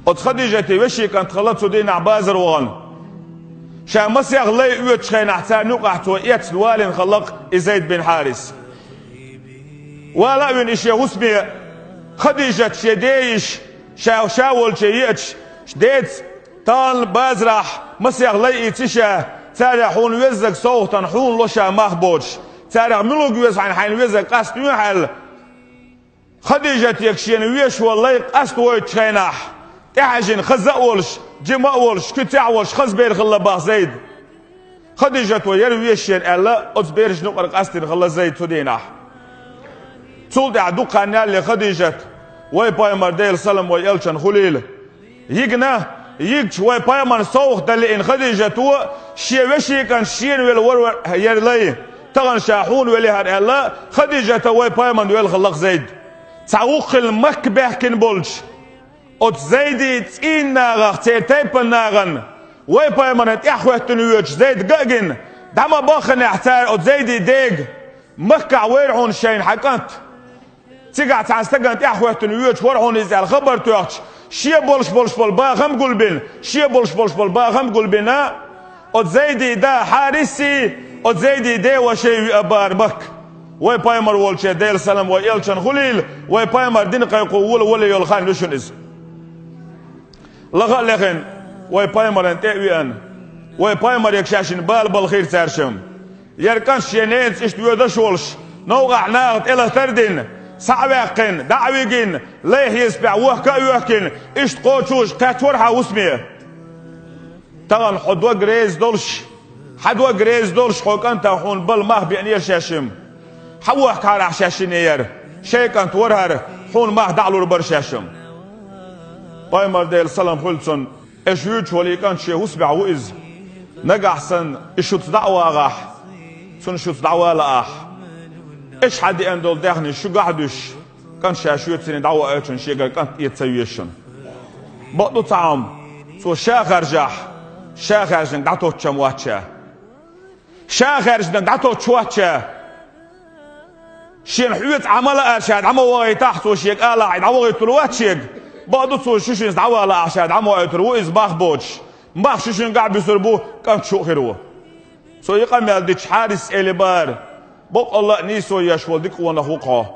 od Khadijati وشي كانت خلصوا دين عباز روغن شا مسيغ لي اوتش خين احتار نقحتو ايت الوالين خلق زيد بن حارس ولا وين اشي اسمي خديجة شديش شاول شيئتش شديت طال بازرح مسيغ لي اتشا تاريخ حون وزك صوتا حون لشا مخبوش تاريخ ملوك وز عن حين وزك قصد يحل خديجة يكشين ويش والله قصد ويتشينح تحجن خزاولش جماولش كتعولش خزبير خلا باخ زيد خديجة ويرويشين الا اتبيرش نقر قصد خلا زيد تدينح تولد عدو قانال لخديجة وي بايمر ديل سلم وي الشن خليل يجنا يجش وي بايمر صوخ دلي ان خديجة تو شي وشي كان شين ويل ور يرلي تغن شاحون ولي هر الا خديجة وي بايمر ويل خلق زيد تعوق المكبه كن بولش ات زيدي تين ناغخ تيتيبن ناغن وي بايمر احوه تنويتش زيد قاقن دعما باخن احتار ات زيدي ديق مكع ويرعون شين حكانت تيقع تعستقنت احوهتن ويوش ورعون ازال خبر توقش شي بولش بول باغم قلبين شي بولش بول باغم قلبين ات زيدي دا حارسي ات زيدي دي وشي ابار بك وي بايمر والشي ديل سلام وي الشن خليل وي بايمر دين قيقو ولا يلخان لشن از لغا لغن وي بايمر انت ويان وي بايمر يكشاشن بالخير تارشم يركن شينينس اشتويدش ولش نوقع ناغت الى تردين سعواقن دعويقن ليه يسبع وهكا يوهكن اشت قوتوش قاتورها واسميه تغن حدوى قريز دولش حدوى قريز دولش خوك انت حون بالماه بيعني شاشم حوهك على شاشينير شيك انت ورهر حون ماه دعلو ربر شاشم بايمر ديل سلام خلصن اش يوش ولي كان شي واسبع وإز نقحسن اشوت دعوة غاح سنشوت دعوة لأح ايش حد اندول داخني شو قاعدوش كان شاشوت سنين دعوة ايشن شيء كانت يتسويشن بقدو طعام سو شاخرجح شاخرجن دعتو تشمواتشا شاخرجن دعتو تشواتشا شين حويت عمل ارشاد عمو وغي تحت وشيك قالع دعوة غي تلواتشيك بقدو سو شوشين دعوة لا ارشاد عمو ايترو از باخ بوش باخ شوشين قاعد بيسربوه كان شو خيروه سو يقام يالديش حارس اليبار بق الله نيسو يشول ديك وانا خوقها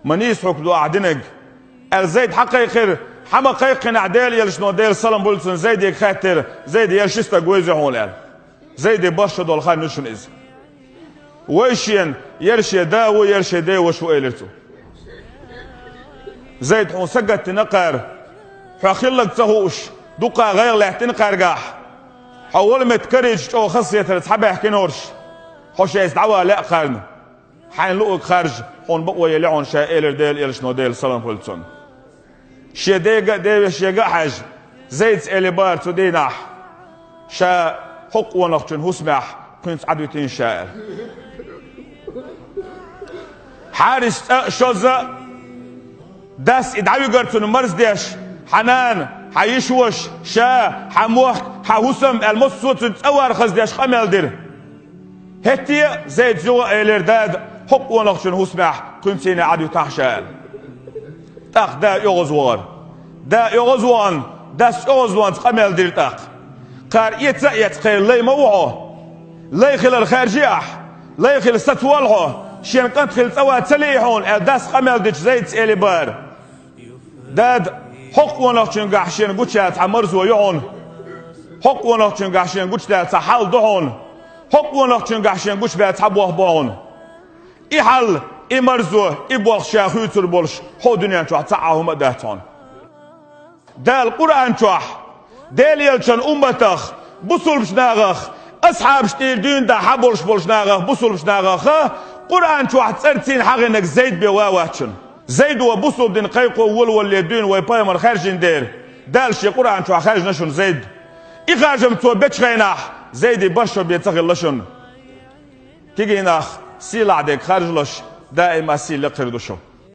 منيس حكدو اعدنق الزيد حقا خير حما قيقن عدال يلشنو ديل سلام بولسن زيد يك خاطر زيد يلشستا قويزي هولال زيد باشدو الخان نشن از ويشين يرشي داو يرشي داو وشو ايلرتو زيد حون سقت نقر حاخلك تهوش دوقا غير لحتن قرقاح حول متكرج او خاصية تسحبه حكينورش حوش يستعوى لا قرن حين لقوك خارج هون بقوى يلعون شائلر ديل يلشنو ديل سلام فولتون شي ديقا ديوش شيقا حاج زيت اليبار تدينح شا حق ونخشن هسمح كنت عدوتين شائر حارس شوزة داس ادعوي قرتون مرز ديش حنان حيشوش شا حموح حوسم المصوت تتأور خز ديش خمال دير هتي زيد زوا ايلرداد حق ونخشن هسمح كنتين عدو تحشال تاق دا يغزوان دا يغزوان داس يغزوان تقمل دير تاق قار يتقير لي موعو لي خل الخارجيح لي خل ستوالعو شين قد خل توا تليحون داس قمل ديش زيد اليبار داد حق ونخشن قحشين قوشات عمرزو يعون حق ونخشن قحشين قوشات حال دعون حق ونخشن قحشين قوش بات حبوه باون إحل إمرزو إبوغ شاخو تربولش حو دنيا نشوح تعاهم أدهتون دا القرآن شوح دال يلشن أمتخ بصل بشناغخ أصحاب شتير دين دا حبولش بولشناغخ بصل بشناغخ قرآن شوح تسرتين حغنك زيد بواواتشن زيد وبصل دين قيقو والول يدين ويبايمر خارجين دير دال شي قرآن شوح خارج نشن زيد إخارجم تو بيتش غيناح زيدي بشر بيتغلشن كيجيناخ سيل عدك خارج لش دائما سيل قردوشو